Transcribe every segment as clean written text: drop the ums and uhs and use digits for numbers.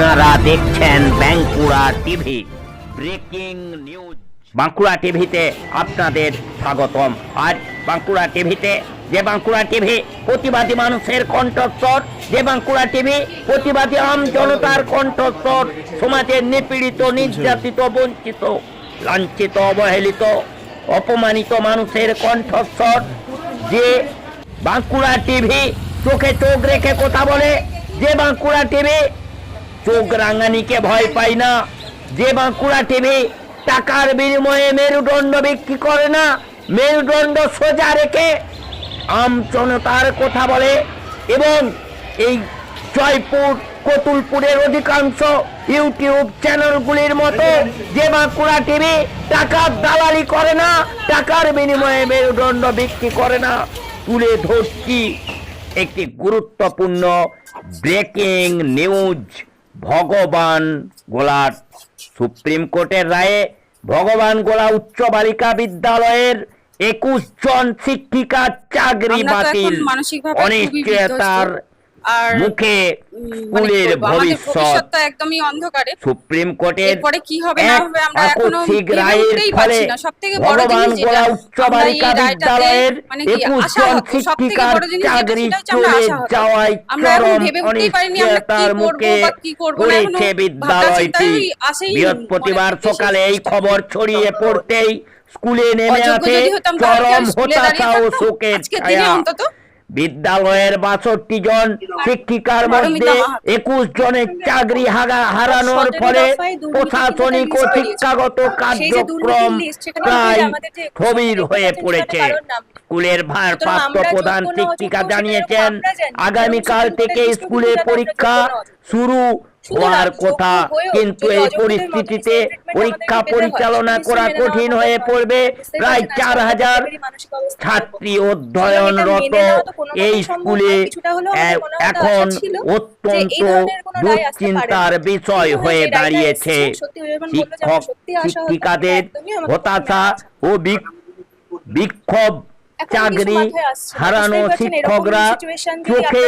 আপনারা দেখছেন Bankura TV breaking news. Bankura টিভিতে আপনাদের স্বাগতম। আজ বাঁকুড়া টিভিতে যে বাঁকুড়া টিভি প্রতিবাদী মানুষের কণ্ঠস্বর, যে বাঁকুড়া টিভি প্রতিবাদী আম জনতার কণ্ঠস্বর, সমাজের নিপীড়িত, নির্যাতিত, বঞ্চিত, লাঞ্ছিত, অবহেলিত, অপমানিত মানুষের কণ্ঠস্বর। যে বাঁকুড়া টিভি চোখে চোখ রেখে কথা বলে, যে বাঁকুড়া টিভি চোখ রাঙানিকে ভয় পায় না, যে বাঁকুড়া টিভি টাকার বিনিময়ে মেরুদণ্ড বিক্রি করে না, মেরুদণ্ড সোজা রেখে আম জনতার কথা বলে। এবং এই জয়পুর কতুলপুরের অধিকাংশ ইউটিউব চ্যানেলগুলির মতো যে বাঁকুড়া টিভি টাকার দালালি করে না, টাকার বিনিময়ে মেরুদণ্ড বিক্রি করে না। তুলে ধরছি একটি গুরুত্বপূর্ণ ব্রেকিং নিউজ। ভগবান গোলার সুপ্রিম কোর্টের রায়ে ভগবান গোলা উচ্চ বালিকা বিদ্যালয়ের 21 জন শিক্ষিকার চাকরি বাতিল। অনিশ্চয়তার মুখে স্কুলের ভবিষ্যৎ একদমই অন্ধকারে। সুপ্রিম কোর্টের এরপরে কি হবে না হবে আমরা এখনো রায়ের ফলে ভগবান গোলা উচ্চ বালিকা বিদ্যালয়ের 21 জন শিক্ষিকার চাকরি চলে যাওয়ায় চরম অনিশ্চয়তার মুখে পড়েছে বিদ্যালয়টি। বৃহস্পতিবার সকালে এই খবর ছড়িয়ে পড়তেই স্কুলে নেমে আসে চরম হতাশা ও শোকের ছায়া। বিদ্যালয়ের 62 জন শিক্ষিকার মধ্যে 21 জনের চাকরি হারানোর ফলে প্রশাসনিক ও শিক্ষাগত কার্যক্রম প্রায় স্থবির হয়ে পড়েছে। স্কুলের ভারপ্রাপ্ত প্রধান শিক্ষিকা জানিয়েছেন, আগামীকাল থেকে স্কুলে পরীক্ষা শুরু হওয়ার কথা, কিন্তু এই পরিস্থিতিতে পরীক্ষা পরিচালনা করা কঠিন হয়ে পড়বে। প্রায় 4000 ছাত্রী অধ্যয়নরত এই স্কুলে এখন অত্যন্ত দুশ্চিন্তার বিষয় হয়ে দাঁড়িয়েছে। শিক্ষক শিক্ষিকাদের হতাশা ও বিক্ষোভ, চাকরি হারানো শিক্ষকরা চোখে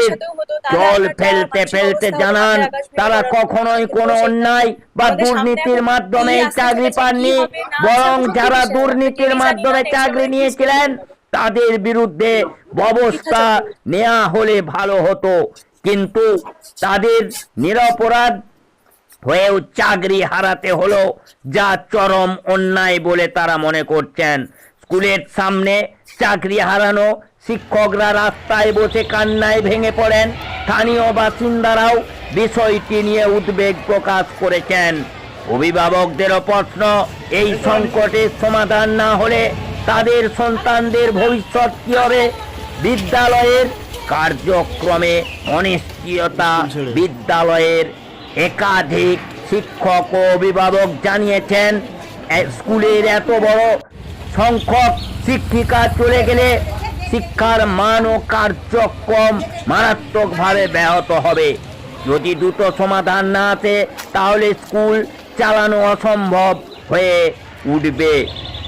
জল ফেলতে ফেলতে জানান, তারা কখনোই কোনো অন্যায় বা দুর্নীতির মাধ্যমে চাকরি পাননি, বরং যারা দুর্নীতির মাধ্যমে চাকরি নিয়েছিলেন তাদের বিরুদ্ধে ব্যবস্থা নেওয়া হলে ভালো হতো, কিন্তু তাদের নিরপরাধ হয়েও চাকরি হারাতে হলো, যা চরম অন্যায় বলে তারা মনে করছেন। স্কুলের সামনে চাকরি হারানো শিক্ষকরা রাস্তায় বসে কান্নায় ভেঙে পড়েন। স্থানীয় বাসিন্দারাও বিষয়টি নিয়ে উদ্বেগ প্রকাশ করেছেন। অভিভাবকদেরও প্রশ্ন, এই সংকটের সমাধান না হলে তাদের সন্তানদের ভবিষ্যৎ কি হবে? বিদ্যালয়ের কার্যক্রমে অনিশ্চয়তা। বিদ্যালয়ের একাধিক শিক্ষক ও অভিভাবক জানিয়েছেন, স্কুলের এত বড় সংখ্যক শিক্ষিকা চলে গেলে শিক্ষার মান ও কার্যক্রম মারাত্মকভাবে ব্যাহত হবে। যদি দ্রুত সমাধান না আসে তাহলে স্কুল চালানো অসম্ভব হয়ে উঠবে।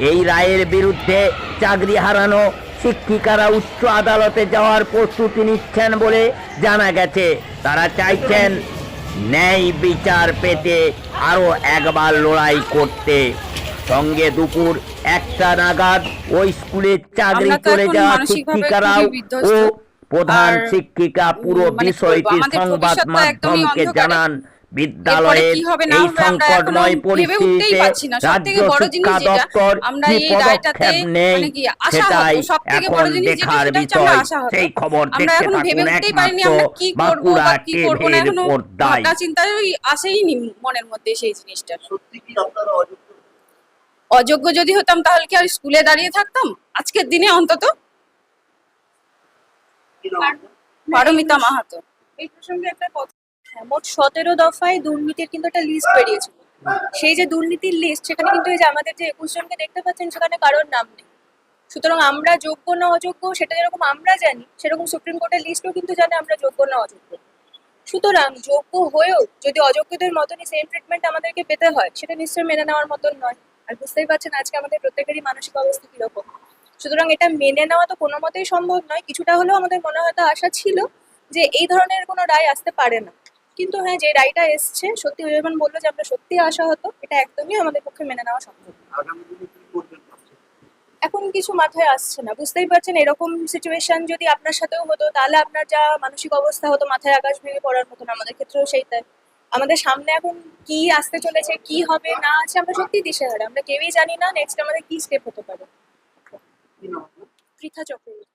এই রায়ের বিরুদ্ধে চাকরি হারানো শিক্ষিকারা উচ্চ আদালতে যাওয়ার প্রস্তুতি নিচ্ছেন বলে জানা গেছে। তারা চাইছেন ন্যায় বিচার পেতে আরো একবার লড়াই করতে। সঙ্গে দুপুর 1টা নাগাদ ওই স্কুলের চাকরি চলে যাওয়া শিক্ষিকারাও ও প্রধান শিক্ষিকা পুরো বিষয়টি সংবাদ মাধ্যমকে জানান। বিদ্যালয়ের এই সংকটময় পরিস্থিতিতে রাজ্য শিক্ষা দপ্তর কি পদক্ষেপ নেই সেটাই এখন দেখার বিষয়। সেই খবর দেখতে থাকুন একমাত্র বাঁকুড়া টিভির পর্দায়। আসেইনি মনের মধ্যে সেই জিনিসটা। অযোগ্য যদি হতাম তাহলে কি আর স্কুলে দাঁড়িয়ে থাকতাম আজকের দিনে? অন্তত পারমিতা মাহাতো। এই প্রসঙ্গে একটা কথা, মোট 17 দফায় দুর্নীতির কিন্তু একটা লিস্ট বেরিয়েছিল। সেই যে দুর্নীতির লিস্ট, সেখানে কিন্তু এই যে আমাদের যে 21 জনকে দেখতে পাচ্ছেন, সেখানে কারোর নাম নেই। সুতরাং আমরা যোগ্য না অযোগ্য সেটা যেরকম আমরা জানি, সেরকম সুপ্রিম কোর্টের লিস্টও কিন্তু জানে আমরা যোগ্য না অযোগ্য। সুতরাং যোগ্য হয়েও যদি অযোগ্যদের মতনই সেম ট্রিটমেন্ট আমাদেরকে পেতে হয়, সেটা নিশ্চয়ই মেনে নেওয়ার মতন নয়। আর বুঝতেই পারছেন আজকে আমাদের প্রত্যেকেরই মানসিক অবস্থা কিরকম। সুতরাং এটা মেনে নেওয়া তো কোনো মতেই সম্ভব নয়। কিছুটা হলেও আমাদের মনে হয়তো আশা ছিল যে এই ধরনের কোনো রায় আসতে পারে না, কিন্তু হ্যাঁ, যে রায়টা এসছে সত্যি যেমন বললো যে আমরা সত্যি আশাহত, এটা একদমই আমাদের পক্ষে মেনে নেওয়া সম্ভব না। আগামী দিনে কি করবেন ভাবছেন? এখন কিছু মাথায় আসছে না, বুঝতেই পারছেন এরকম সিচুয়েশন যদি আপনার সাথেও হতো তাহলে আপনার যা মানসিক অবস্থা হতো মাথায় আকাশ ভেঙে পড়ার মতন, আমাদের ক্ষেত্রেও সেইটাই। আমাদের সামনে এখন কি আসতে চলেছে, কি হবে না আছে, আমরা সত্যি দিশেহারা, আমরা কেউই জানি না নেক্সট আমাদের কি স্টেপ হতে পারে। কি নাম আপনার? পৃথা চক্রবর্তী।